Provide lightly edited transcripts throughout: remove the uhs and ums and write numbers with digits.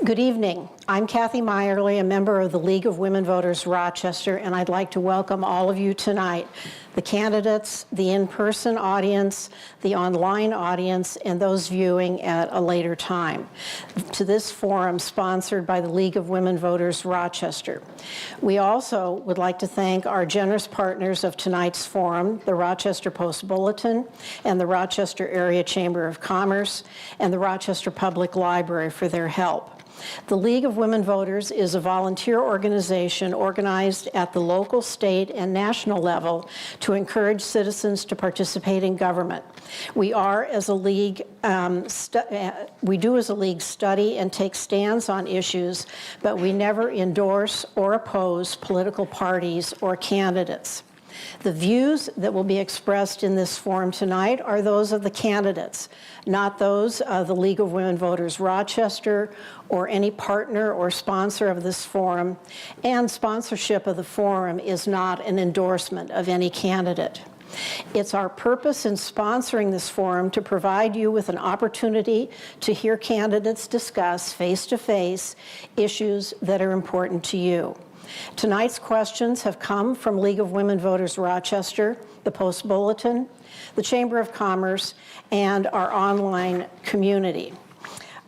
Good evening. I'm Kathy Meyerly, a member of the League of Women Voters Rochester, and I'd like to welcome all of you tonight, the candidates, the in-person audience, the online audience, and those viewing at a later time, to this forum sponsored by the League of Women Voters Rochester. We also would like to thank our generous partners of tonight's forum, the Rochester Post-Bulletin and the Rochester Area Chamber of Commerce and the Rochester Public Library for their help. The League of Women Voters is a volunteer organization organized at the local, state, and national level to encourage citizens to participate in government. We are, as a league, we do as a league study and take stands on issues, but we never endorse or oppose political parties or candidates. The views that will be expressed in this forum tonight are those of the candidates, not those of the League of Women Voters Rochester or any partner or sponsor of this forum, and sponsorship of the forum is not an endorsement of any candidate. It's our purpose in sponsoring this forum to provide you with an opportunity to hear candidates discuss face-to-face issues that are important to you. Tonight's questions have come from League of Women Voters Rochester, the Post-Bulletin, the Chamber of Commerce, and our online community,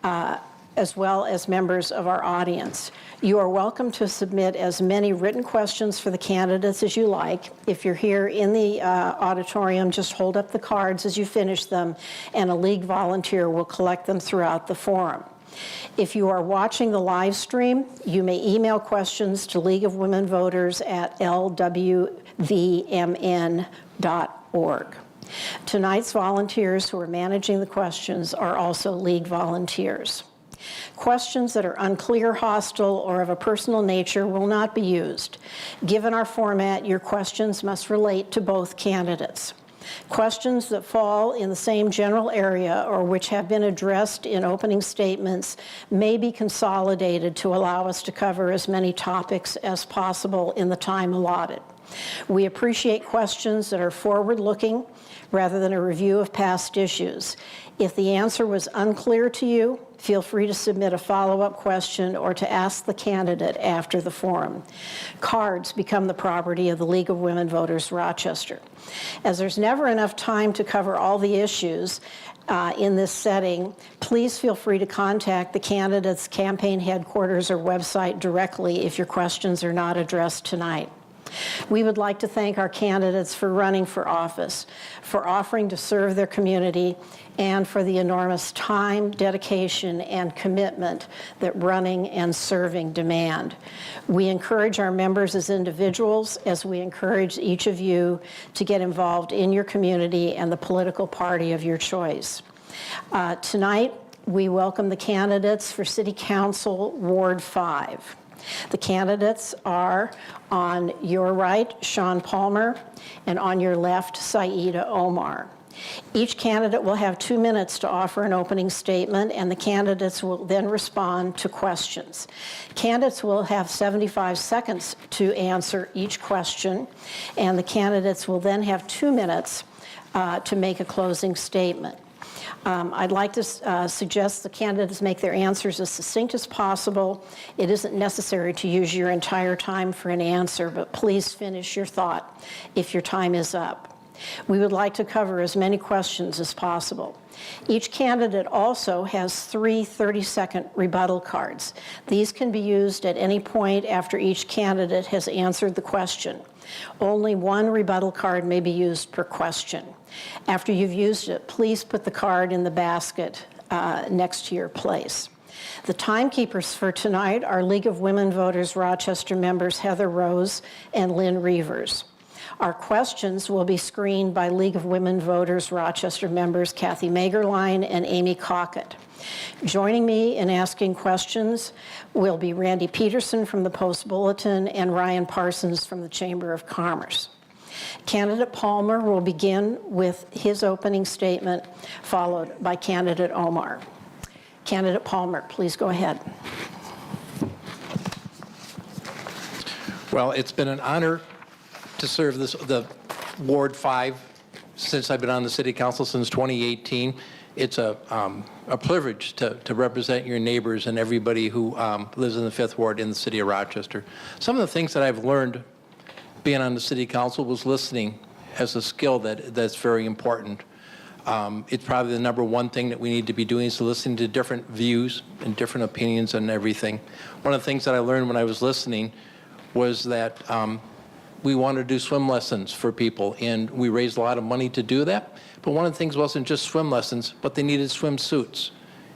as well as members of our audience. You are welcome to submit as many written questions for the candidates as you like. If you're here in the auditorium, just hold up the cards as you finish them, and a League volunteer will collect them throughout the forum. If you are watching the live stream, you may email questions to League of Women Voters at lwvmn.org. Tonight's volunteers who are managing the questions are also League volunteers. Questions that are unclear, hostile, or of a personal nature will not be used. Given our format, your questions must relate to both candidates. Questions that fall in the same general area or which have been addressed in opening statements may be consolidated to allow us to cover as many topics as possible in the time allotted. We appreciate questions that are forward-looking rather than a review of past issues. If the answer was unclear to you, feel free to submit a follow-up question or to ask the candidate after the forum. Cards become the property of the League of Women Voters Rochester. As there's never enough time to cover all the issues in this setting, please feel free to contact the candidate's campaign headquarters or website directly if your questions are not addressed tonight. We would like to thank our candidates for running for office, for offering to serve their community, and for the enormous time, dedication, and commitment that running and serving demand. We encourage our members as individuals, as we encourage each of you to get involved in your community and the political party of your choice. Tonight, we welcome the candidates for City Council Ward 5. The candidates are on your right, Shaun Palmer, and on your left, Saida Omar. Each candidate will have 2 minutes to offer an opening statement, and the candidates will then respond to questions. Candidates will have 75 seconds to answer each question, and the candidates will then have 2 minutes to make a closing statement. I'd like to suggest the candidates make their answers as succinct as possible. It isn't necessary to use your entire time for an answer, but please finish your thought if your time is up. We would like to cover as many questions as possible. Each candidate also has 3 30-second rebuttal cards. These can be used at any point after each candidate has answered the question. Only 1 rebuttal card may be used per question. After you've used it, please put the card in the basket next to your place. The timekeepers for tonight are League of Women Voters Rochester members Heather Rose and Lynn Reavers. Our questions will be screened by League of Women Voters Rochester members Kathy Magerline and Amy Cockett. Joining me in asking questions will be Randy Peterson from the Post-Bulletin and Ryan Parsons from the Chamber of Commerce. Candidate Palmer will begin with his opening statement, followed by candidate Omar. Candidate Palmer, please go ahead. Well, it's been an honor to serve the Ward 5 since I've been on the City Council since 2018, it's a privilege to represent your neighbors and everybody who lives in the 5th Ward in the city of Rochester. Some of the things that I've learned being on the city council was listening as a skill that's very important. It's probably the number one thing that we need to be doing is listening to different views and different opinions and everything. One of the things that I learned when I was listening was that we wanted to do swim lessons for people, and we raised a lot of money to do that. But one of the things wasn't just swim lessons, but they needed swimsuits.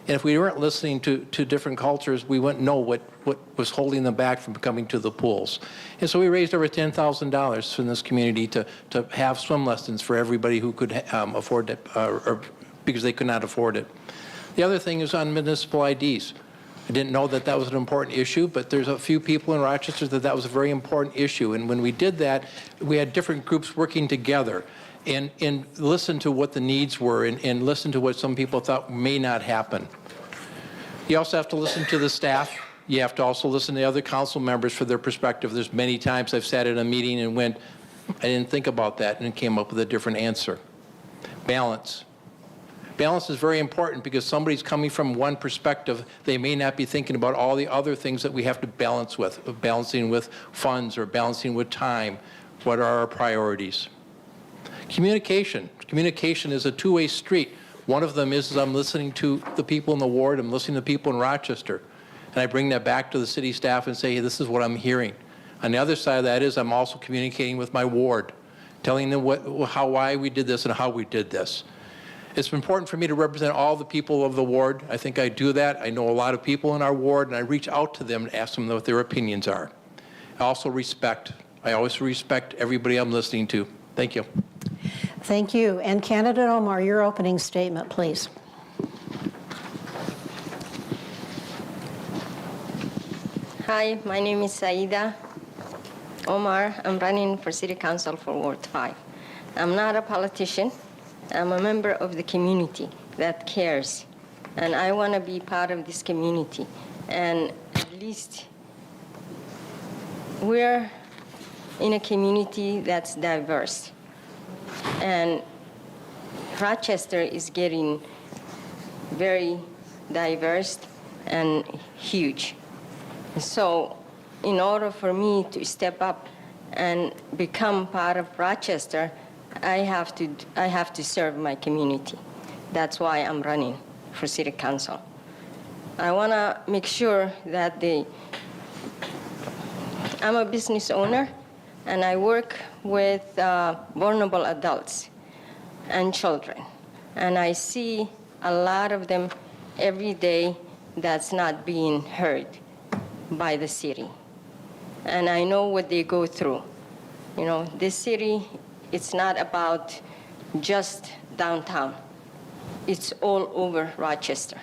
And if we weren't listening to different cultures, we wouldn't know what was holding them back from coming to the pools. And so we raised over $10,000 from this community to have swim lessons for everybody who could afford it, or because they could not afford it. The other thing is on municipal IDs. I didn't know that that was an important issue, but there's a few people in Rochester that was a very important issue. And when we did that, we had different groups working together and listen to what the needs were and listen to what some people thought may not happen. You also have to listen to the staff. You have to also listen to other council members for their perspective. There's many times I've sat in a meeting and went, I didn't think about that, and came up with a different answer. Balance. Balance is very important because somebody's coming from one perspective. They may not be thinking about all the other things that we have to balance with, balancing with funds or balancing with time. What are our priorities? Communication. Communication is a two-way street. One of them is I'm listening to the people in the ward, I'm listening to people in Rochester, and I bring that back to the city staff and say, hey, this is what I'm hearing. On the other side of that is I'm also communicating with my ward, telling them why we did this and how we did this. It's important for me to represent all the people of the ward. I think I do that. I know a lot of people in our ward, and I reach out to them and ask them what their opinions are. I also respect. I always respect everybody I'm listening to. Thank you. Thank you. And candidate Omar, your opening statement, please. Hi, my name is Saida Omar. I'm running for City Council for Ward 5. I'm not a politician. I'm a member of the community that cares, and I want to be part of this community. And at least we're in a community that's diverse. And Rochester is getting very diverse and huge. So in order for me to step up and become part of Rochester, I have to serve my community. That's why I'm running for City Council. I want to make sure that I'm a business owner, and I work with vulnerable adults and children. And I see a lot of them every day that's not being heard by the city. And I know what they go through. You know, this city, it's not about just downtown. It's all over Rochester.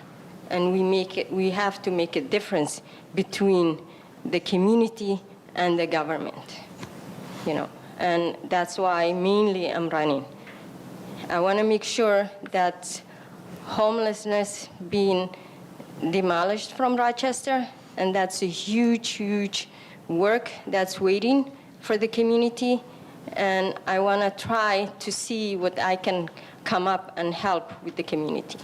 And we have to make a difference between the community and the government, you know. And that's why mainly I'm running. I want to make sure that homelessness being demolished from Rochester, and that's a huge, huge work that's waiting for the community. And I want to try to see what I can come up and help with the community.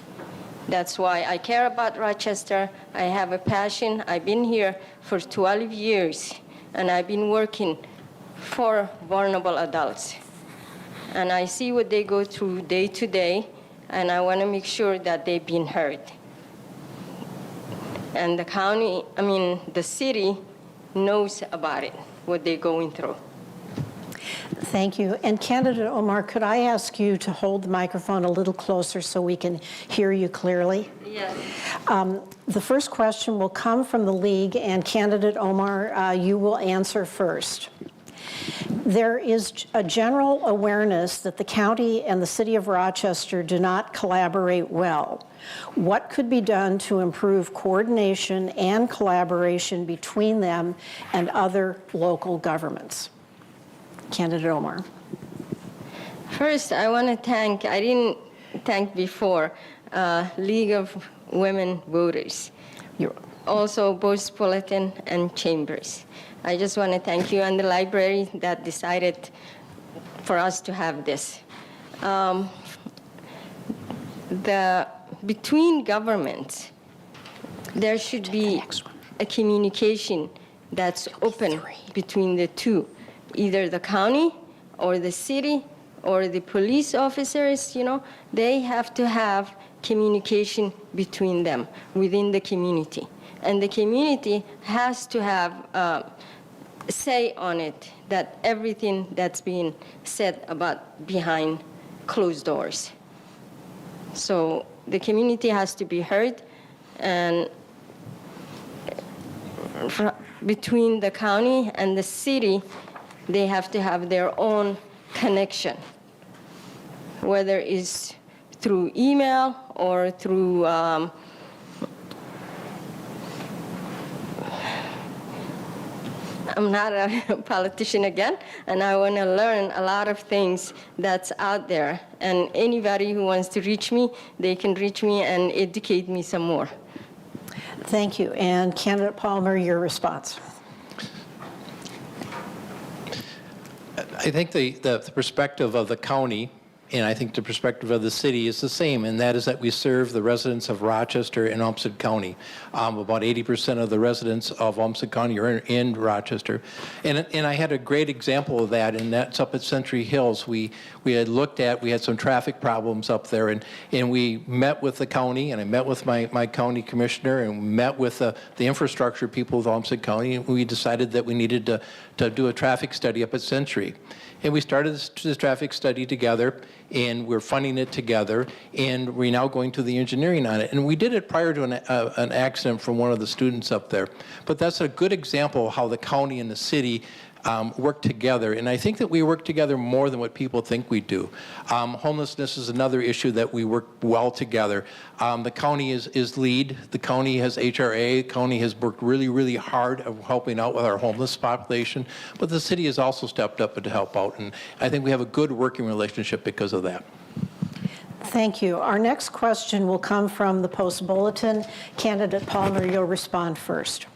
That's why I care about Rochester. I have a passion. I've been here for 12 years, and I've been working for vulnerable adults. And I see what they go through day to day, and I want to make sure that they've been heard. And the city knows about it, what they're going through. Thank you. And candidate Omar, could I ask you to hold the microphone a little closer so we can hear you clearly? Yes. The first question will come from the League, and candidate Omar, you will answer first. There is a general awareness that the county and the city of Rochester do not collaborate well. What could be done to improve coordination and collaboration between them and other local governments? Candidate Omar. First, I want to thank, I didn't thank before, League of Women Voters, also both Bulletin and Chambers. I just want to thank you and the library that decided for us to have this. The between governments, there should be a communication that's open between the two, either the county or the city or the police officers, they have to have communication between them within the community. And the community has to have say on it, that everything that's being said about behind closed doors. So the community has to be heard, and between the county and the city, they have to have their own connection, whether it's through email or through I'm not a politician again, and I want to learn a lot of things that's out there. And anybody who wants to reach me, they can reach me and educate me some more. Thank you. And Candidate Palmer, your response. I think the perspective of the county, and I think the perspective of the city is the same, and that is that we serve the residents of Rochester and Olmsted County. About 80% of the residents of Olmsted County are in Rochester. And I had a great example of that, and that's up at Century Hills. We had we had some traffic problems up there, and we met with the county, and I met with my county commissioner, and we met with the infrastructure people of Olmsted County, and we decided that we needed to do a traffic study up at Century. And we started this traffic study together, and we're funding it together, and we're now going to the engineering on it. And we did it prior to an accident from one of the students up there. But that's a good example of how the county and the city work together. And I think that we work together more than what people think we do. Homelessness is another issue that we work well together. The county is lead. The county has HRA. The county has worked really, really hard at helping out with our homeless population. But the city has also stepped up to help out. And I think we have a good working relationship because of that. Thank you. Our next question will come from the Post Bulletin. Candidate Palmer, you'll respond first.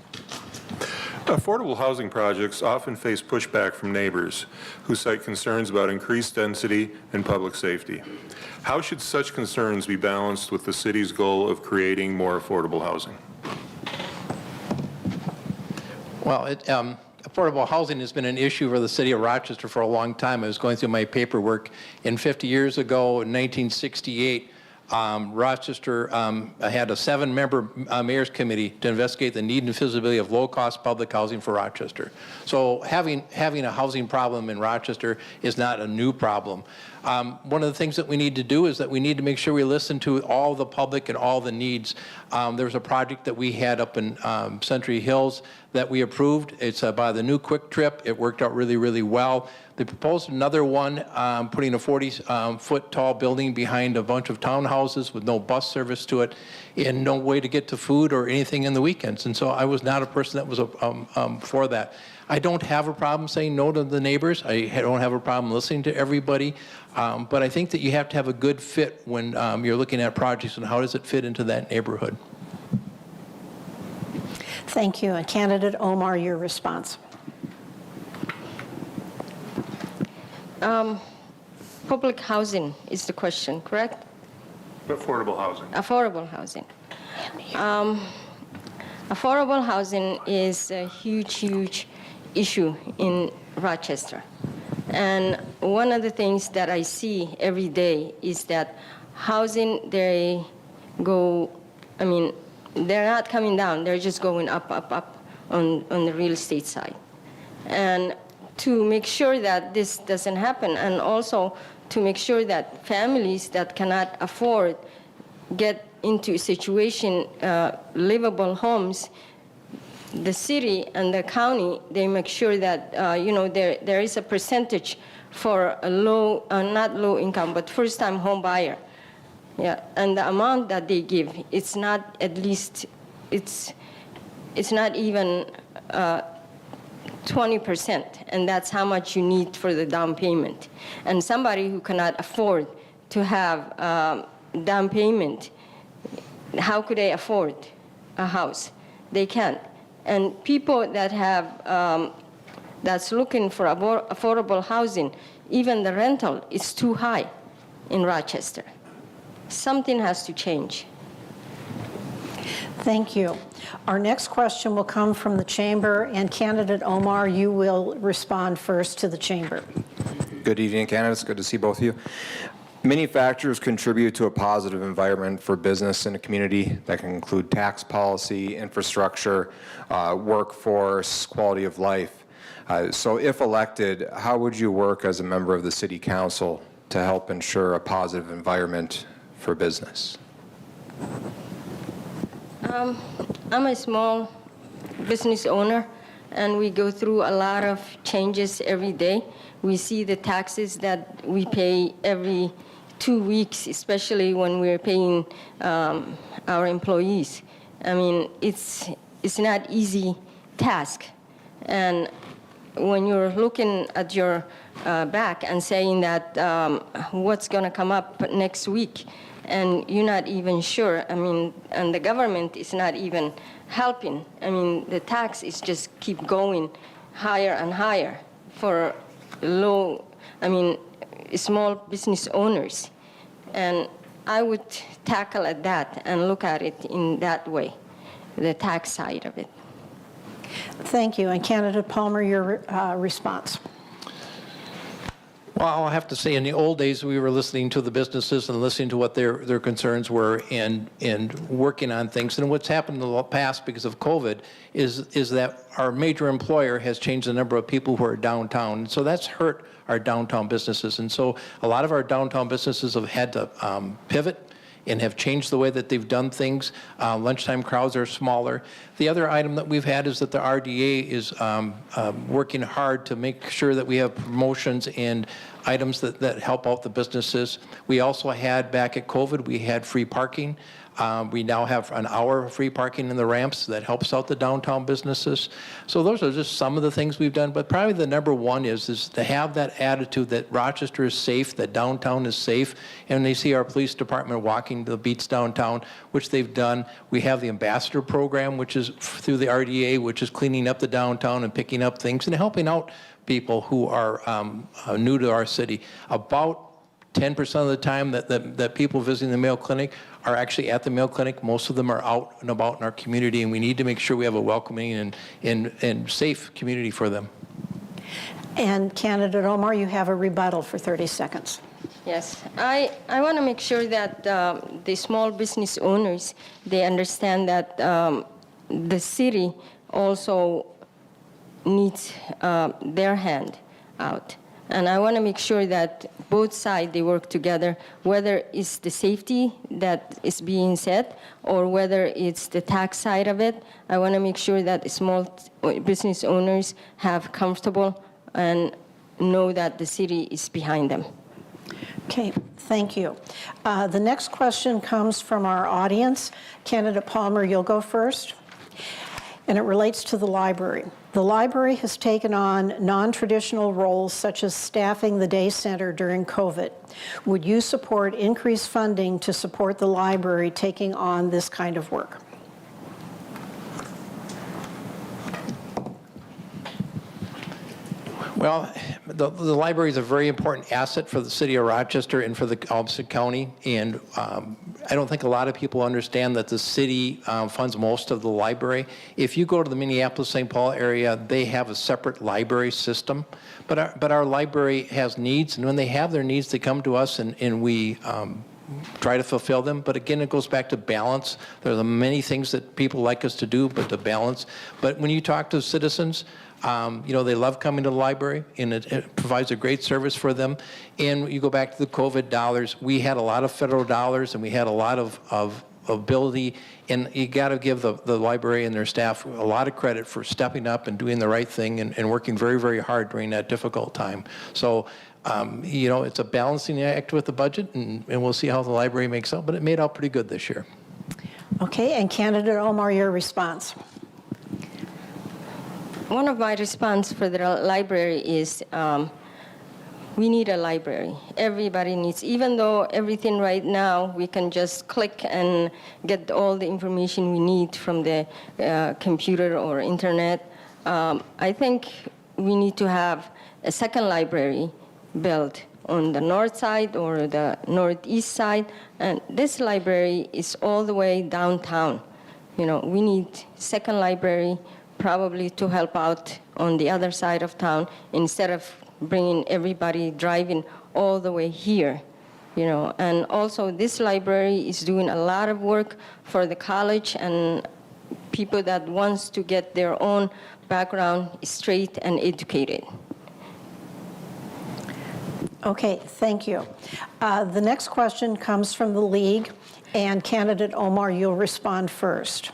Affordable housing projects often face pushback from neighbors who cite concerns about increased density and public safety. How should such concerns be balanced with the city's goal of creating more affordable housing? Well, affordable housing has been an issue for the city of Rochester for a long time. I was going through my paperwork, and 50 years ago, in 1968, Rochester had a 7-member mayor's committee to investigate the need and feasibility of low-cost public housing for Rochester. So having a housing problem in Rochester is not a new problem. One of the things that we need to do is that we need to make sure we listen to all the public and all the needs. There was a project that we had up in Century Hills that we approved. It's by the new Quick Trip. It worked out really, really well. They proposed another one, putting a 40-foot tall building behind a bunch of townhouses with no bus service to it and no way to get to food or anything in the weekends. And so I was not a person that was for that. I don't have a problem saying no to the neighbors. I don't have a problem listening to everybody. But I think that you have to have a good fit when you're looking at projects and how does it fit into that neighborhood. Thank you. And Candidate Omar, your response. Public housing is the question, correct? Affordable housing. Affordable housing. Affordable housing is a huge, huge issue in Rochester. And one of the things that I see every day is that housing, they're not coming down, they're just going up, up, up on the real estate side. And to make sure that this doesn't happen, and also to make sure that families that cannot afford get into a situation, livable homes, the city and the county, they make sure that there is a percentage for a low, not low income, but first-time home buyer. Yeah, and the amount that they give, it's not at least, it's not even 20%, and that's how much you need for the down payment. And somebody who cannot afford to have down payment, how could they afford a house? They can't. And people that have, that's looking for affordable housing, even the rental is too high in Rochester. Something has to change. Thank you. Our next question will come from the chamber, and candidate Omar, you will respond first to the chamber. Good evening, candidates. Good to see both of you. Many factors contribute to a positive environment for business in a community. That can include tax policy, infrastructure, workforce, quality of life. So if elected, how would you work as a member of the City Council to help ensure a positive environment for business? I'm a small business owner, and we go through a lot of changes every day. We see the taxes that we pay every 2 weeks, especially when we're paying our employees. I mean, it's not easy task. And when you're looking at your back and saying that what's going to come up next week, and you're not even sure, I mean, and the government is not even helping. I mean, the tax is just keep going higher and higher for small business owners. And I would tackle at that and look at it in that way, the tax side of it. Thank you. And candidate Palmer, your response. Well, I'll have to say, in the old days, we were listening to the businesses and listening to what their concerns were and working on things. And what's happened in the past because of COVID is that our major employer has changed the number of people who are downtown. And so that's hurt our downtown businesses. And so a lot of our downtown businesses have had to pivot and have changed the way that they've done things. Lunchtime crowds are smaller. The other item that we've had is that the RDA is working hard to make sure that we have promotions and items that help out the businesses. We also had, back at COVID, we had free parking. We now have an hour of free parking in the ramps that helps out the downtown businesses. So those are just some of the things we've done, but probably the number one is to have that attitude that Rochester is safe, that downtown is safe, and they see our police department walking the beats downtown, which they've done. We have the ambassador program, which is through the RDA, which is cleaning up the downtown and picking up things and helping out people who are new to our city. About 10% of the time that people visiting the Mayo Clinic are actually at the Mayo Clinic. Most of them are out and about in our community, and we need to make sure we have a welcoming and safe community for them. And candidate Omar, you have a rebuttal for 30 seconds. Yes, I want to make sure that the small business owners, they understand that the city also needs their hand out. And I want to make sure that both sides, they work together, whether it's the safety that is being said or whether it's the tax side of it. I want to make sure that small business owners have comfortable and know that the city is behind them. Okay, thank you. The next question comes from our audience. Candidate Palmer, you'll go first. And it relates to the library. The library has taken on non-traditional roles such as staffing the day center during COVID. Would you support increased funding to support the library taking on this kind of work? Well, the library is a very important asset for the city of Rochester and for the Albany County, and I don't think a lot of people understand that the city funds most of the library. If you go to the Minneapolis-St. Paul area, they have a separate library system, but our library has needs, and when they have their needs, they come to us and we try to fulfill them. But again, it goes back to balance. There are many things that people like us to do, but to balance. But when you talk to citizens, they love coming to the library, and it provides a great service for them. And you go back to the COVID dollars. We had a lot of federal dollars, and we had a lot of ability. And you got to give the library and their staff a lot of credit for stepping up and doing the right thing and working very, very hard during that difficult time. So, it's a balancing act with the budget, and we'll see how the library makes out. But it made out pretty good this year. Okay, and candidate Omar, your response. One of my response for the library is we need a library. Everybody needs, even though everything right now, we can just click and get all the information we need from the computer or internet. I think we need to have a second library built on the north side or the northeast side. And this library is all the way downtown. You know, we need second library probably to help out on the other side of town instead of bringing everybody driving all the way here. You know, and also this library is doing a lot of work for the college and people that wants to get their own background straight and educated. Okay, thank you. The next question comes from the League, and candidate Omar, you'll respond first.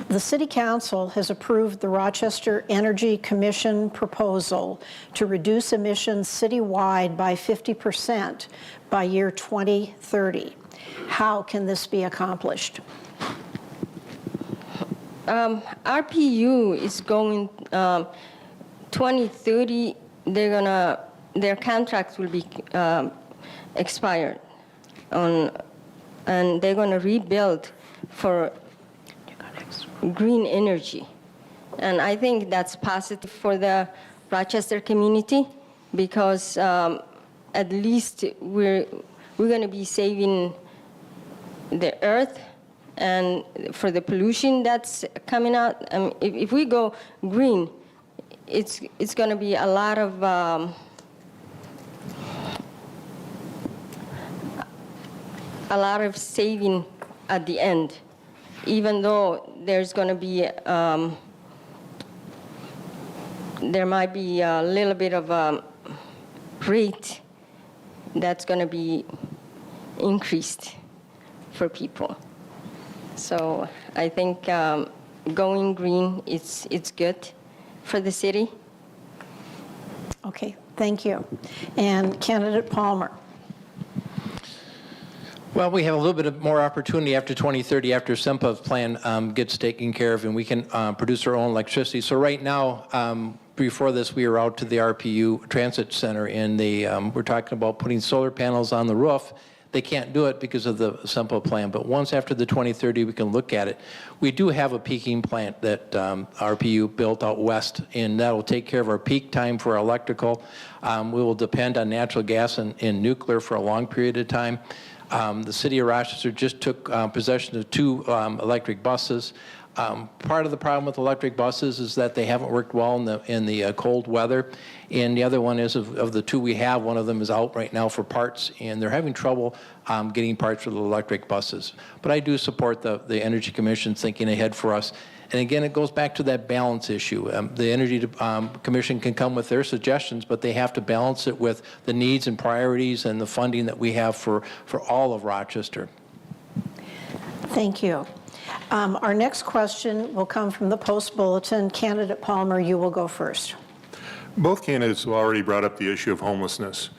The City Council has approved the Rochester Energy Commission proposal to reduce emissions citywide by 50% by year 2030. How can this be accomplished? RPU is going 2030. Their contract will be expired, and they're going to rebuild for green energy. And I think that's positive for the Rochester community because at least we're going to be saving the earth and for the pollution that's coming out. If we go green, it's going to be a lot of saving at the end, even though there's going to be there might be a little bit of a rate that's going to be increased for people. So I think going green, it's good for the city. Okay, thank you. And candidate Palmer. Well, we have a little bit of more opportunity after 2030, after SEMPA's plan gets taken care of, and we can produce our own electricity. So right now, before this, we were out to the RPU Transit Center, and we're talking about putting solar panels on the roof. They can't do it because of the SEMPA plan, but once after the 2030, we can look at it. We do have a peaking plant that RPU built out west, and that will take care of our peak time for electrical. We will depend on natural gas and nuclear for a long period of time. The city of Rochester just took possession of 2 electric buses. Part of the problem with electric buses is that they haven't worked well in the cold weather. And the other one is of the 2 we have, one of them is out right now for parts, and they're having trouble getting parts for the electric buses. But I do support the Energy Commission thinking ahead for us. And again, it goes back to that balance issue. The Energy Commission can come with their suggestions, but they have to balance it with the needs and priorities and the funding that we have for all of Rochester. Thank you. Our next question will come from the Post Bulletin. Candidate Palmer, you will go first. Both candidates have already brought up the issue of homelessness.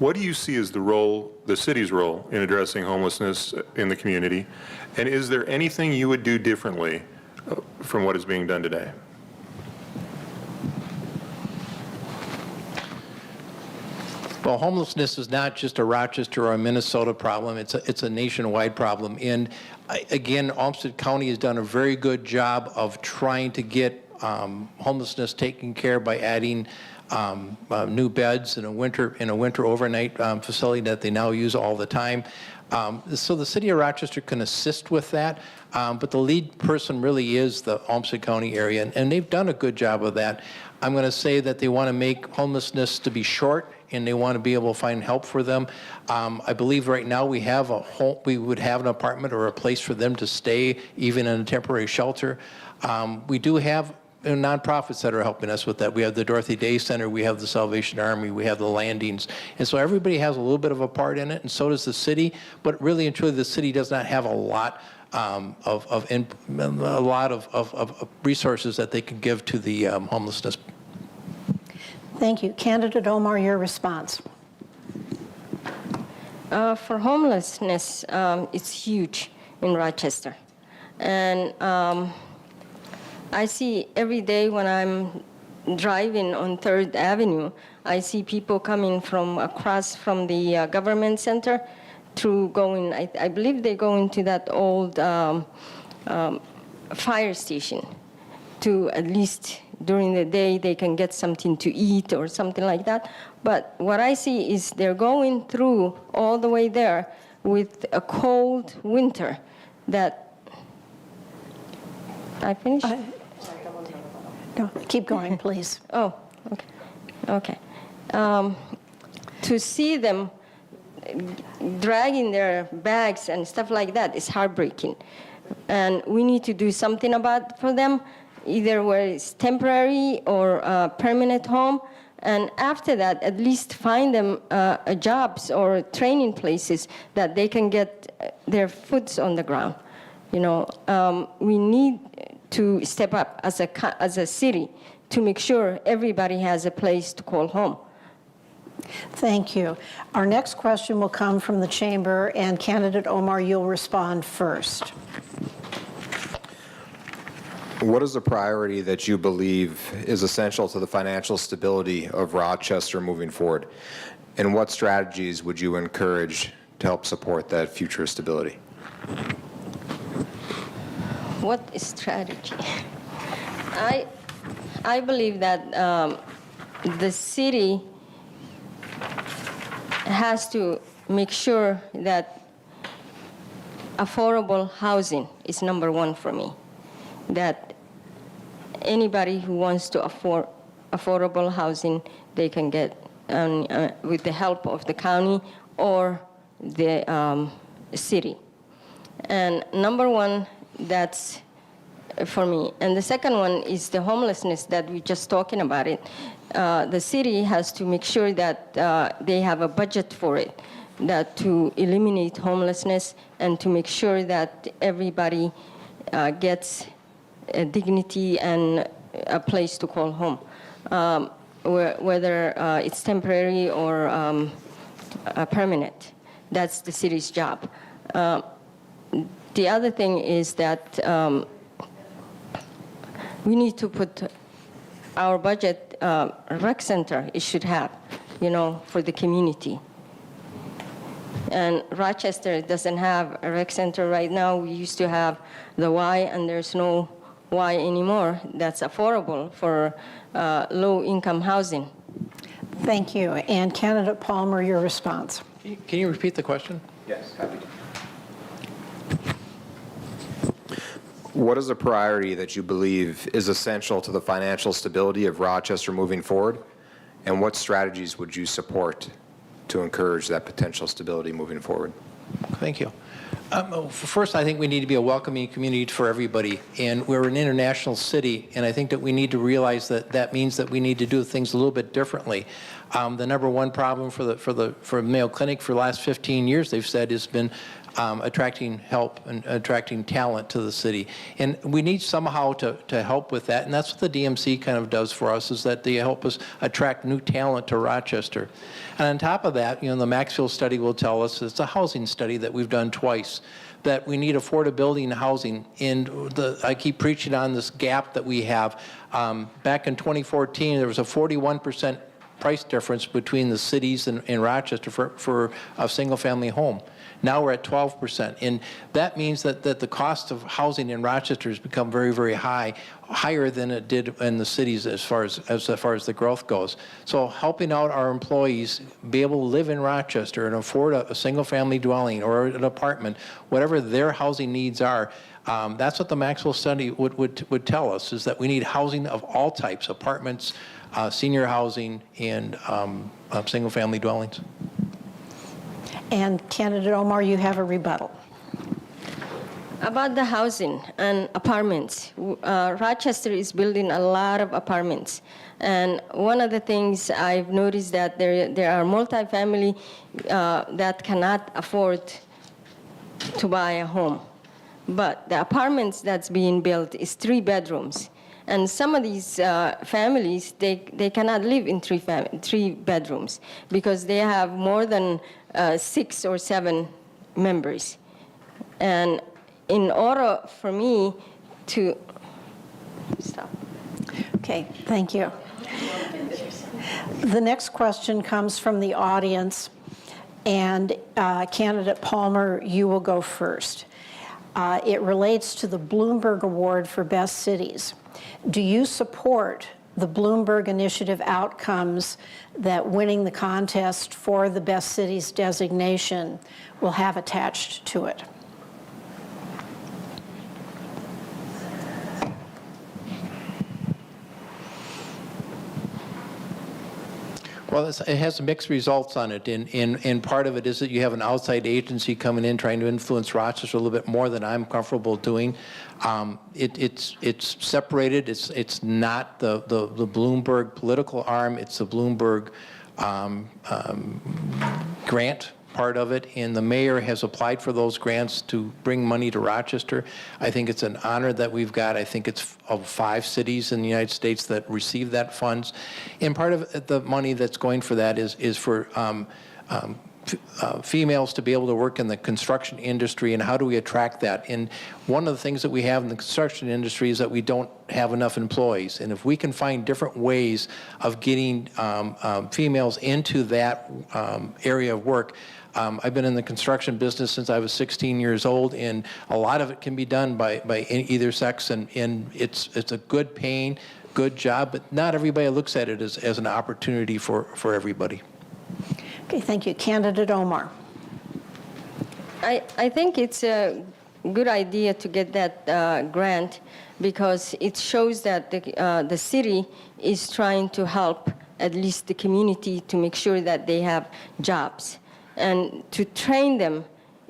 What do you see as the city's role in addressing homelessness in the community? And is there anything you would do differently from what is being done today? Well, homelessness is not just a Rochester or a Minnesota problem. It's a nationwide problem. And again, Olmsted County has done a very good job of trying to get homelessness taken care of by adding new beds in a winter overnight facility that they now use all the time. So the city of Rochester can assist with that, but the lead person really is the Olmsted County area, and they've done a good job of that. I'm going to say that they want to make homelessness to be short, and they want to be able to find help for them. I believe right now we would have an apartment or a place for them to stay, even in a temporary shelter. We do have nonprofits that are helping us with that. We have the Dorothy Day Center, we have the Salvation Army, we have the landings. And so everybody has a little bit of a part in it, and so does the city. But really and truly, the city does not have a lot of resources that they can give to the homelessness. Thank you. Candidate Omar, your response. For homelessness, it's huge in Rochester. And I see every day when I'm driving on 3rd Avenue, I see people coming from across from the government center through going, I believe they go into that old fire station to at least during the day they can get something to eat or something like that. But what I see is they're going through all the way there with a cold winter that I finish? No, keep going, please. Oh, okay. To see them dragging their bags and stuff like that is heartbreaking. And we need to do something for them, either where it's temporary or a permanent home. And after that, at least find them jobs or training places that they can get their foots on the ground. You know, we need to step up as a city to make sure everybody has a place to call home. Thank you. Our next question will come from the chamber, and candidate Omar, you'll respond first. What is a priority that you believe is essential to the financial stability of Rochester moving forward? And what strategies would you encourage to help support that future stability? What is strategy? I believe that the city has to make sure that affordable housing is number one for me. That anybody who wants to afford affordable housing, they can get with the help of the county or the city. And number one, that's for me. And the second one is the homelessness that we're just talking about it. The city has to make sure that they have a budget for it, that to eliminate homelessness and to make sure that everybody gets dignity and a place to call home, whether it's temporary or permanent. That's the city's job. The other thing is that we need to put our budget, rec center, it should have, you know, for the community. And Rochester doesn't have a rec center right now. We used to have the Y, and there's no Y anymore that's affordable for low-income housing. Thank you. And candidate Palmer, your response. Can you repeat the question? Yes, happy to. What is a priority that you believe is essential to the financial stability of Rochester moving forward? And what strategies would you support to encourage that potential stability moving forward? Thank you. First, I think we need to be a welcoming community for everybody, and we're an international city, and I think that we need to realize that that means that we need to do things a little bit differently. The number one problem for Mayo Clinic for the last 15 years, they've said, has been attracting help and attracting talent to the city. And we need somehow to help with that, and that's what the DMC kind of does for us, is that they help us attract new talent to Rochester. And on top of that, you know, the Maxfield study will tell us, it's a housing study that we've done twice, that we need affordability in housing. And I keep preaching on this gap that we have. Back in 2014, there was a 41% price difference between the cities and Rochester for a single-family home. Now we're at 12%, and that means that the cost of housing in Rochester has become very, very high, higher than it did in the cities as far as the growth goes. So helping out our employees be able to live in Rochester and afford a single-family dwelling or an apartment, whatever their housing needs are, that's what the Maxwell study would tell us, is that we need housing of all types, apartments, senior housing, and single-family dwellings. And candidate Omar, you have a rebuttal. About the housing and apartments, Rochester is building a lot of apartments. And one of the things I've noticed that there are multifamily that cannot afford to buy a home. But the apartments that's being built is 3 bedrooms. And some of these families, they cannot live in 3 bedrooms because they have more than 6 or 7 members. And in order for me to stop. Okay, thank you. The next question comes from the audience, and candidate Palmer, you will go first. It relates to the Bloomberg Award for Best Cities. Do you support the Bloomberg Initiative outcomes that winning the contest for the Best Cities designation will have attached to it? Well, it has mixed results on it, and part of it is that you have an outside agency coming in trying to influence Rochester a little bit more than I'm comfortable doing. It's separated. It's not the Bloomberg political arm. It's the Bloomberg grant part of it, and the mayor has applied for those grants to bring money to Rochester. I think it's an honor that we've got. I think it's of 5 cities in the United States that receive that funds, and part of the money that's going for that is for females to be able to work in the construction industry, and how do we attract that? And one of the things that we have in the construction industry is that we don't have enough employees, and if we can find different ways of getting females into that area of work. I've been in the construction business since I was 16 years old, and a lot of it can be done by either sex, and it's a good paying, good job, but not everybody looks at it as an opportunity for everybody. Okay, thank you. Candidate Omar. I think it's a good idea to get that grant because it shows that the city is trying to help at least the community to make sure that they have jobs. And to train them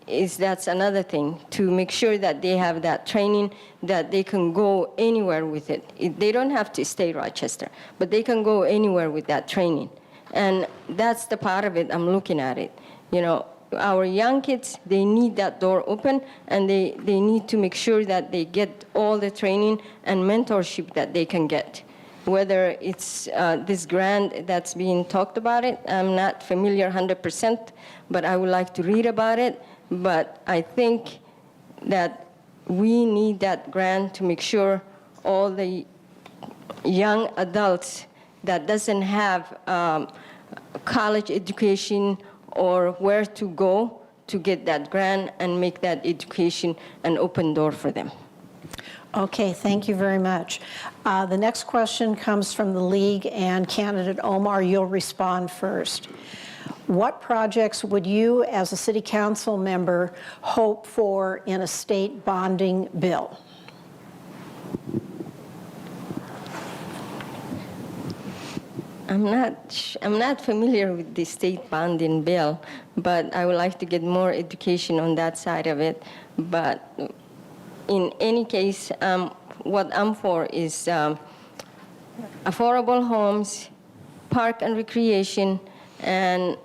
that's another thing, to make sure that they have that training, that they can go anywhere with it. They don't have to stay Rochester, but they can go anywhere with that training. And that's the part of it I'm looking at it. You know, our young kids, they need that door open, and they need to make sure that they get all the training and mentorship that they can get. Whether it's this grant that's being talked about it, I'm not familiar 100%, but I would like to read about it. But I think that we need that grant to make sure all the young adults that doesn't have college education or where to go to get that grant and make that education an open door for them. Okay, thank you very much. The next question comes from the League, and candidate Omar, you'll respond first. What projects would you, as a city council member, hope for in a state bonding bill? I'm not familiar with the state bonding bill, but I would like to get more education on that side of it. But in any case, what I'm for is affordable homes, park and recreation, and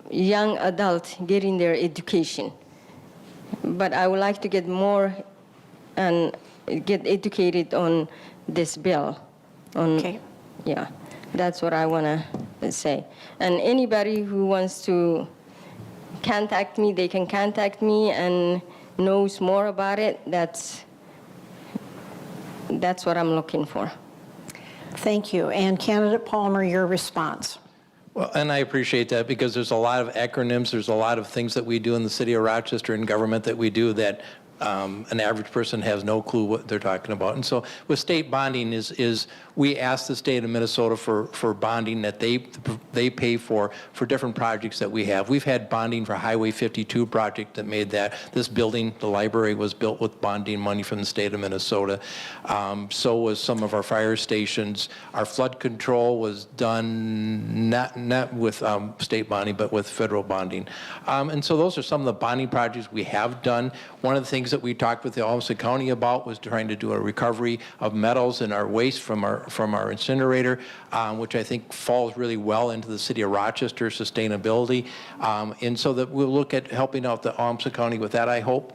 young adults getting their education. But I would like to get more and get educated on this bill. Okay. Yeah, that's what I want to say. And anybody who wants to contact me, they can contact me and knows more about it. That's what I'm looking for. Thank you. And candidate Palmer, your response. Well, and I appreciate that because there's a lot of acronyms, there's a lot of things that we do in the city of Rochester in government that we do that an average person has no clue what they're talking about. And so with state bonding is we ask the state of Minnesota for bonding that they pay for different projects that we have. We've had bonding for Highway 52 project that made that. This building, the library, was built with bonding money from the state of Minnesota. So was some of our fire stations. Our flood control was done not with state bonding, but with federal bonding. And so those are some of the bonding projects we have done. One of the things that we talked with the Olmsted County about was trying to do a recovery of metals and our waste from our incinerator, which I think falls really well into the city of Rochester sustainability. And so that we'll look at helping out the Olmsted County with that, I hope.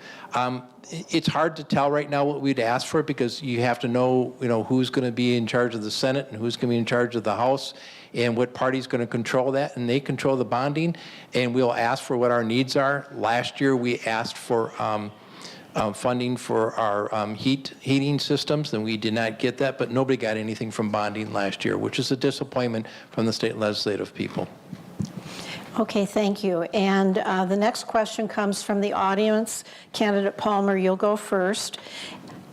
It's hard to tell right now what we'd ask for because you have to know, who's going to be in charge of the Senate and who's going to be in charge of the House and what party's going to control that, and they control the bonding, and we'll ask for what our needs are. Last year we asked for funding for our heating systems, and we did not get that, but nobody got anything from bonding last year, which is a disappointment from the state legislative people. Okay, thank you. And the next question comes from the audience. Candidate Palmer, you'll go first.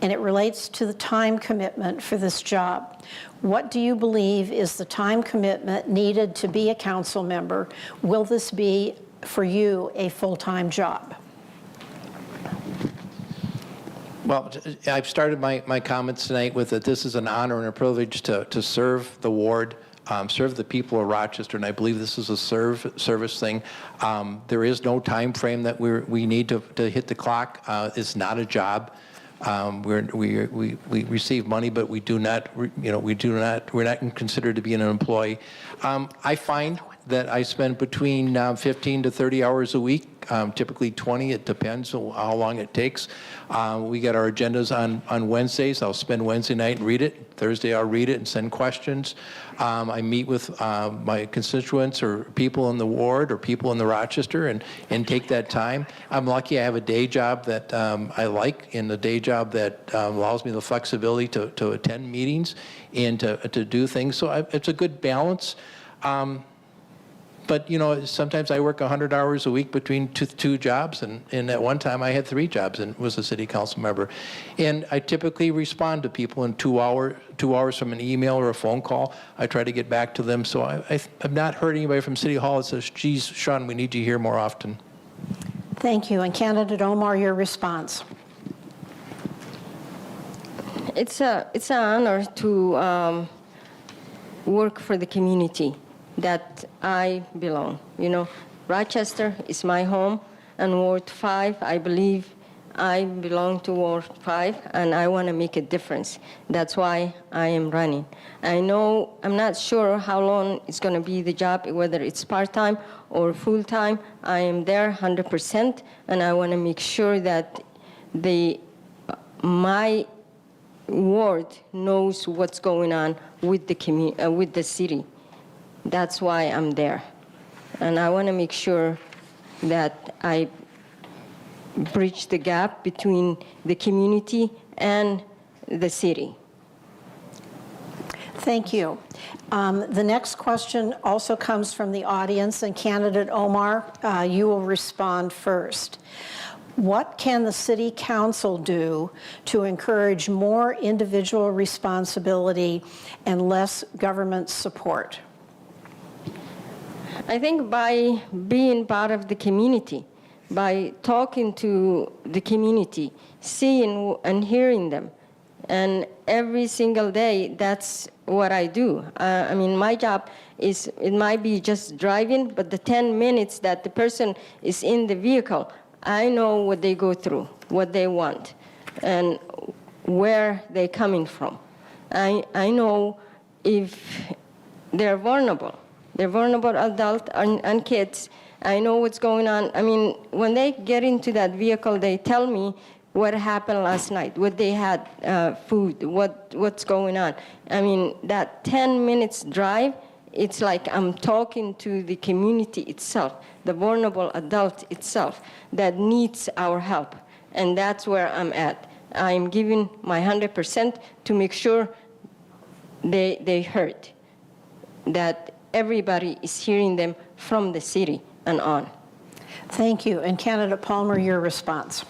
And it relates to the time commitment for this job. What do you believe is the time commitment needed to be a council member? Will this be, for you, a full-time job? Well, I've started my comments tonight with that this is an honor and a privilege to serve the ward, serve the people of Rochester, and I believe this is a service thing. There is no time frame that we need to hit the clock. It's not a job. We receive money, but we do not, we're not considered to be an employee. I find that I spend between 15 to 30 hours a week, typically 20. It depends on how long it takes. We get our agendas on Wednesdays. I'll spend Wednesday night and read it. Thursday, I'll read it and send questions. I meet with my constituents or people in the ward or people in the Rochester and take that time. I'm lucky I have a day job that I like, and a day job that allows me the flexibility to attend meetings and to do things. So it's a good balance. But, sometimes I work 100 hours a week between two jobs, and at one time I had 3 jobs and was a city council member. And I typically respond to people in 2 hours from an email or a phone call. I try to get back to them. So I've not heard anybody from City Hall that says, geez, Shaun, we need you here more often. Thank you. And candidate Omar, your response. It's an honor to work for the community that I belong. Rochester is my home, and Ward 5, I believe I belong to Ward 5, and I want to make a difference. That's why I am running. I'm not sure how long it's going to be the job, whether it's part-time or full-time. I am there 100%, and I want to make sure that my ward knows what's going on with the city. That's why I'm there. And I want to make sure that I bridge the gap between the community and the city. Thank you. The next question also comes from the audience, and candidate Omar, you will respond first. What can the City Council do to encourage more individual responsibility and less government support? I think by being part of the community, by talking to the community, seeing and hearing them, and every single day, that's what I do. My job it might be just driving, but the 10 minutes that the person is in the vehicle, I know what they go through, what they want, and where they're coming from. I know if they're vulnerable. They're vulnerable adults and kids. I know what's going on. When they get into that vehicle, they tell me what happened last night, what they had, food, what's going on. That 10 minutes drive, it's like I'm talking to the community itself, the vulnerable adult itself that needs our help. And that's where I'm at. I'm giving my 100% to make sure they heard, that everybody is hearing them from the city and on. Thank you. And candidate Palmer, your response.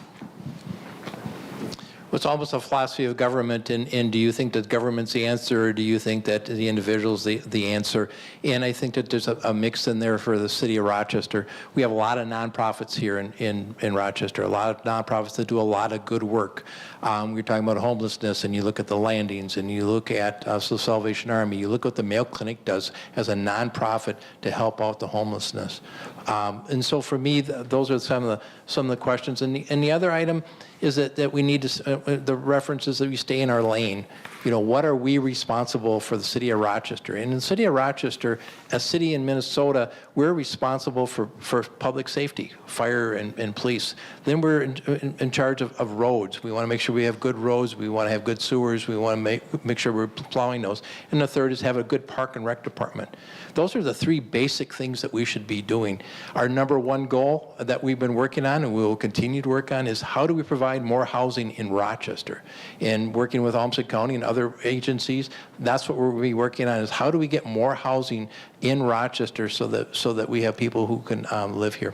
It's almost a philosophy of government, and do you think that government's the answer, or do you think that the individual's the answer? And I think that there's a mix in there for the city of Rochester. We have a lot of nonprofits here in Rochester, a lot of nonprofits that do a lot of good work. We're talking about homelessness, and you look at the landings, and you look at the Salvation Army, you look what the Mayo Clinic does as a nonprofit to help out the homelessness. And so for me, those are some of the questions. And the other item is that we need to, the references that we stay in our lane. What are we responsible for the city of Rochester? And in the city of Rochester, a city in Minnesota, we're responsible for public safety, fire and police. Then we're in charge of roads. We want to make sure we have good roads. We want to have good sewers. We want to make sure we're plowing those. And the third is have a good park and rec department. Those are the 3 basic things that we should be doing. Our number 1 goal that we've been working on, and we will continue to work on, is how do we provide more housing in Rochester? And working with Olmsted County and other agencies, that's what we'll be working on, is how do we get more housing in Rochester so that we have people who can live here.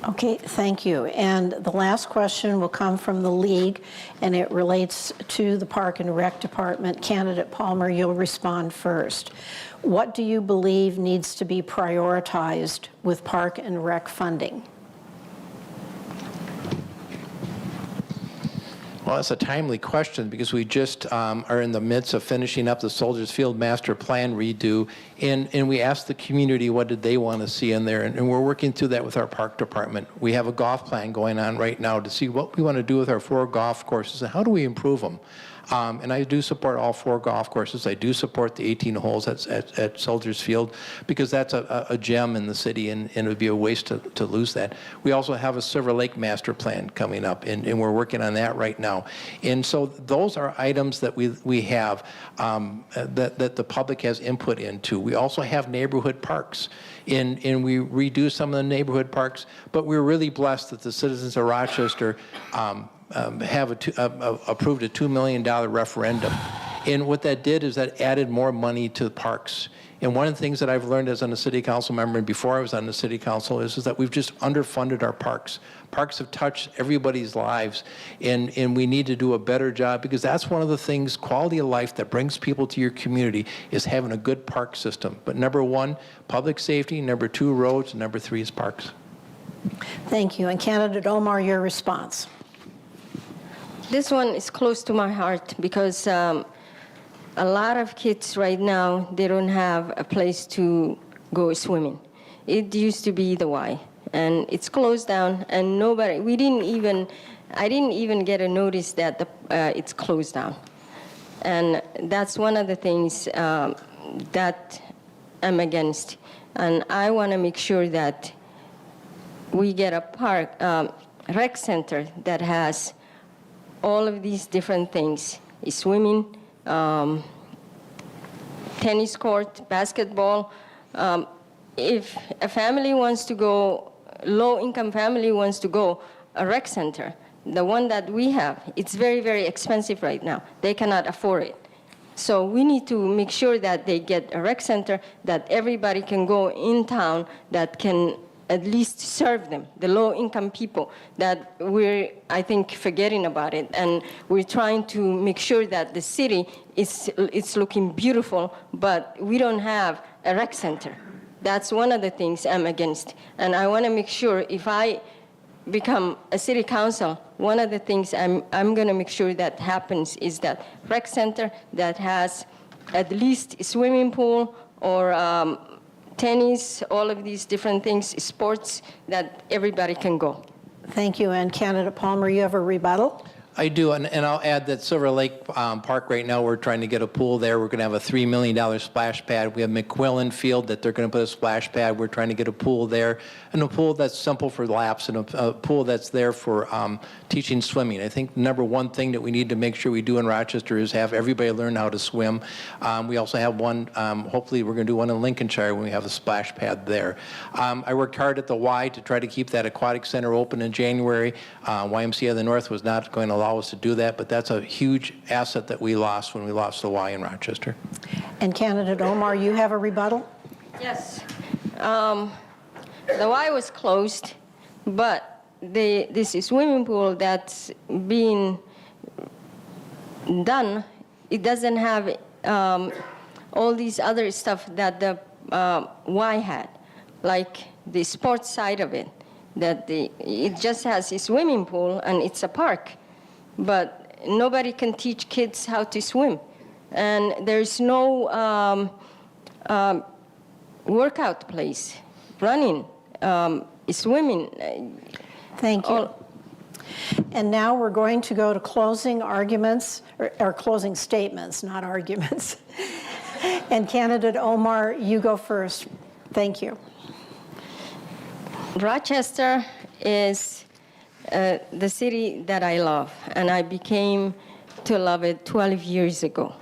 Okay, thank you. And the last question will come from the League, and it relates to the Park and Rec Department. Candidate Palmer, you'll respond first. What do you believe needs to be prioritized with Park and Rec funding? Well, that's a timely question because we just are in the midst of finishing up the Soldiers Field Master Plan redo, and we asked the community what did they want to see in there, and we're working through that with our park department. We have a golf plan going on right now to see what we want to do with our 4 golf courses and how do we improve them. And I do support all 4 golf courses. I do support the 18 holes at Soldiers Field because that's a gem in the city, and it would be a waste to lose that. We also have a Silver Lake master plan coming up, and we're working on that right now. And so those are items that we have that the public has input into. We also have neighborhood parks, and we redo some of the neighborhood parks, but we're really blessed that the citizens of Rochester have approved a $2 million referendum. And what that did is that added more money to the parks. And one of the things that I've learned as a city council member and before I was on the city council is that we've just underfunded our parks. Parks have touched everybody's lives, and we need to do a better job because that's one of the things, quality of life, that brings people to your community is having a good park system. But number 1, public safety, number 2, roads, and number 3 is parks. Thank you. And candidate Omar, your response. This one is close to my heart because a lot of kids right now, they don't have a place to go swimming. It used to be the Y, and it's closed down, and I didn't even get a notice that it's closed down. And that's one of the things that I'm against. And I want to make sure that we get a rec center that has all of these different things, swimming, tennis court, basketball. If a family wants to go, low-income family wants to go, a rec center, the one that we have, it's very, very expensive right now. They cannot afford it. So we need to make sure that they get a rec center that everybody can go in town that can at least serve them, the low-income people, that we're, I think, forgetting about it. And we're trying to make sure that the city is looking beautiful, but we don't have a rec center. That's one of the things I'm against. And I want to make sure if I become a city council, one of the things I'm going to make sure that happens is that rec center that has at least a swimming pool or tennis, all of these different things, sports, that everybody can go. Thank you. And candidate Palmer, you have a rebuttal? I do, and I'll add that Silver Lake Park right now, we're trying to get a pool there. We're going to have a $3 million splash pad. We have McQuillan Field that they're going to put a splash pad. We're trying to get a pool there, and a pool that's simple for laps, and a pool that's there for teaching swimming. I think number 1 thing that we need to make sure we do in Rochester is have everybody learn how to swim. We also have one, hopefully we're going to do one in Lincolnshire when we have a splash pad there. I worked hard at the Y to try to keep that aquatic center open in January. YMCA of the North was not going to allow us to do that, but that's a huge asset that we lost when we lost the Y in Rochester. And candidate Omar, you have a rebuttal? Yes. The Y was closed, but this swimming pool that's being done, it doesn't have all these other stuff that the Y had, like the sports side of it, that it just has a swimming pool and it's a park. But nobody can teach kids how to swim. And there's no workout place, running, swimming. Thank you. And now we're going to go to closing arguments, or closing statements, not arguments. And candidate Omar, you go first. Thank you. Rochester is the city that I love, and I became to love it 12 years ago.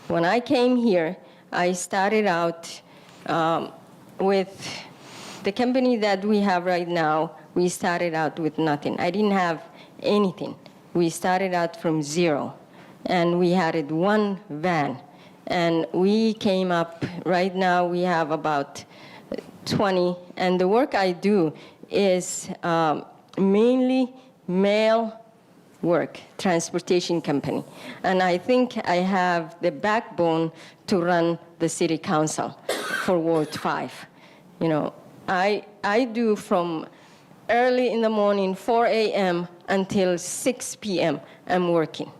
When I came here, I started out with the company that we have right now. We started out with nothing. I didn't have anything. We started out from zero, and we had 1 van. And we came up, right now we have about 20, and the work I do is mainly mail work, transportation company. And I think I have the backbone to run the city council for Ward 5. You know, I do from early in the morning, 4 a.m. until 6 p.m., I'm working,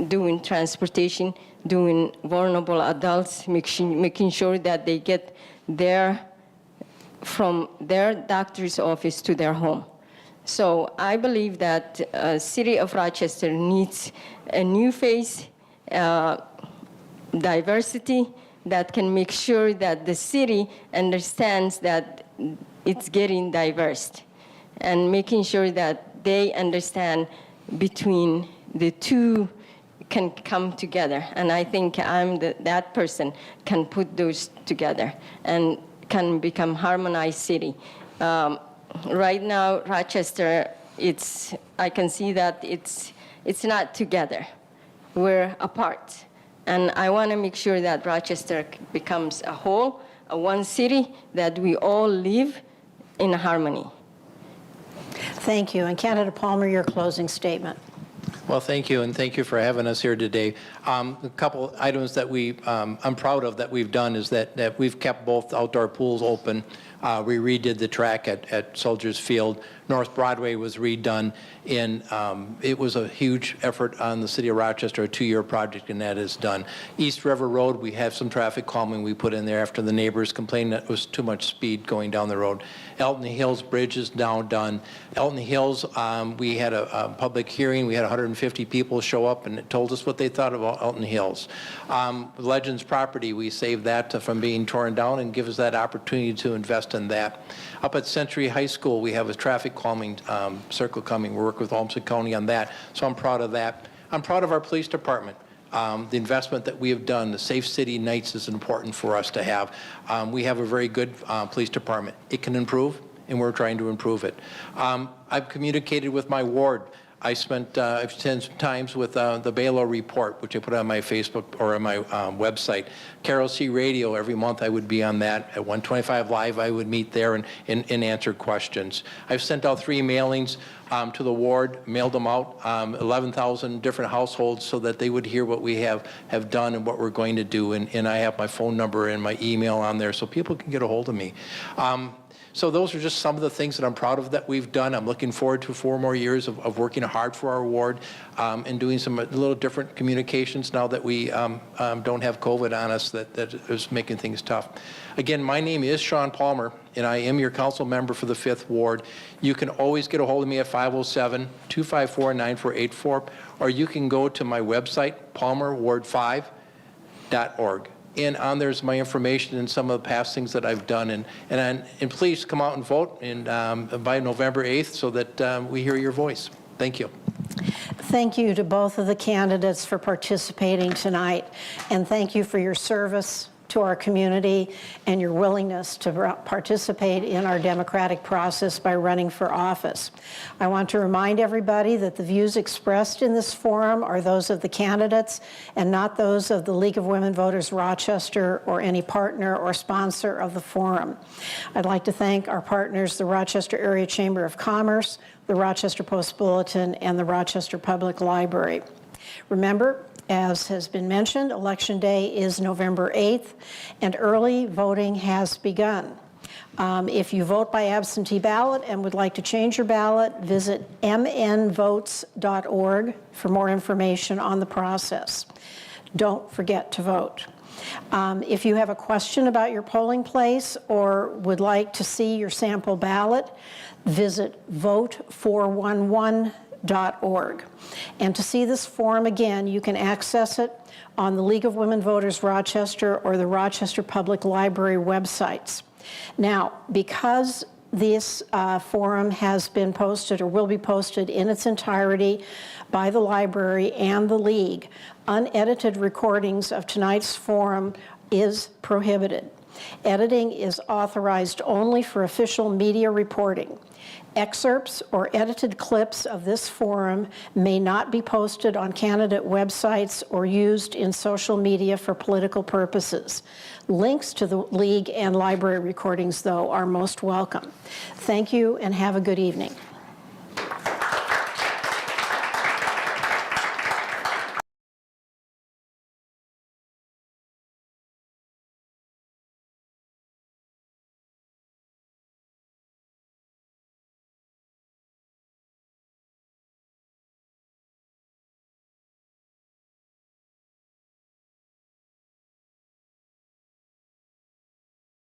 doing transportation, doing vulnerable adults, making sure that they get from their doctor's office to their home. So I believe that City of Rochester needs a new face, diversity that can make sure that the city understands that it's getting diverse, and making sure that they understand between the two can come together. And I think I'm that person can put those together and can become harmonized city. Right now, Rochester, I can see that it's not together. We're apart. And I want to make sure that Rochester becomes a whole, a one city, that we all live in harmony. Thank you. And Candidate Palmer, your closing statement. Well, thank you, and thank you for having us here today. A couple items that I'm proud of that we've done is that we've kept both outdoor pools open. We redid the track at Soldiers Field. North Broadway was redone, and it was a huge effort on the City of Rochester, a 2-year project, and that is done. East River Road, we have some traffic calming we put in there after the neighbors complained that it was too much speed going down the road. Elton Hills Bridge is now done. Elton Hills, we had a public hearing. We had 150 people show up and told us what they thought about Elton Hills. Legends property, we saved that from being torn down and give us that opportunity to invest in that. Up at Century High School, we have a traffic calming circle coming. We work with Olmsted County on that, so I'm proud of that. I'm proud of our police department. The investment that we have done, the Safe City Nights is important for us to have. We have a very good police department. It can improve, and we're trying to improve it. I've communicated with my ward. I've spent times with the Baylor Report, which I put on my Facebook or on my website. Carol C. Radio, every month I would be on that. At 125 Live, I would meet there and answer questions. I've sent out 3 mailings to the ward, mailed them out, 11,000 different households so that they would hear what we have done and what we're going to do. And I have my phone number and my email on there so people can get a hold of me. So those are just some of the things that I'm proud of that we've done. I'm looking forward to 4 more years of working hard for our ward and doing some little different communications now that we don't have COVID on us that is making things tough. Again, my name is Shaun Palmer, and I am your council member for the 5th Ward. You can always get a hold of me at 507-254-9484, or you can go to my website, palmerward5.org. And on there's my information and some of the past things that I've done. And please come out and vote by November 8th so that we hear your voice. Thank you. Thank you to both of the candidates for participating tonight. And thank you for your service to our community and your willingness to participate in our democratic process by running for office. I want to remind everybody that the views expressed in this forum are those of the candidates and not those of the League of Women Voters Rochester or any partner or sponsor of the forum. I'd like to thank our partners, the Rochester Area Chamber of Commerce, the Rochester Post-Bulletin, and the Rochester Public Library. Remember, as has been mentioned, Election Day is November 8th, and early voting has begun. If you vote by absentee ballot and would like to change your ballot, visit mnvotes.org for more information on the process. Don't forget to vote. If you have a question about your polling place or would like to see your sample ballot, visit vote411.org. And to see this forum again, you can access it on the League of Women Voters Rochester or the Rochester Public Library websites. Now, because this forum has been posted or will be posted in its entirety by the library and the League, unedited recordings of tonight's forum is prohibited. Editing is authorized only for official media reporting. Excerpts or edited clips of this forum may not be posted on candidate websites or used in social media for political purposes. Links to the League and library recordings, though, are most welcome. Thank you and have a good evening.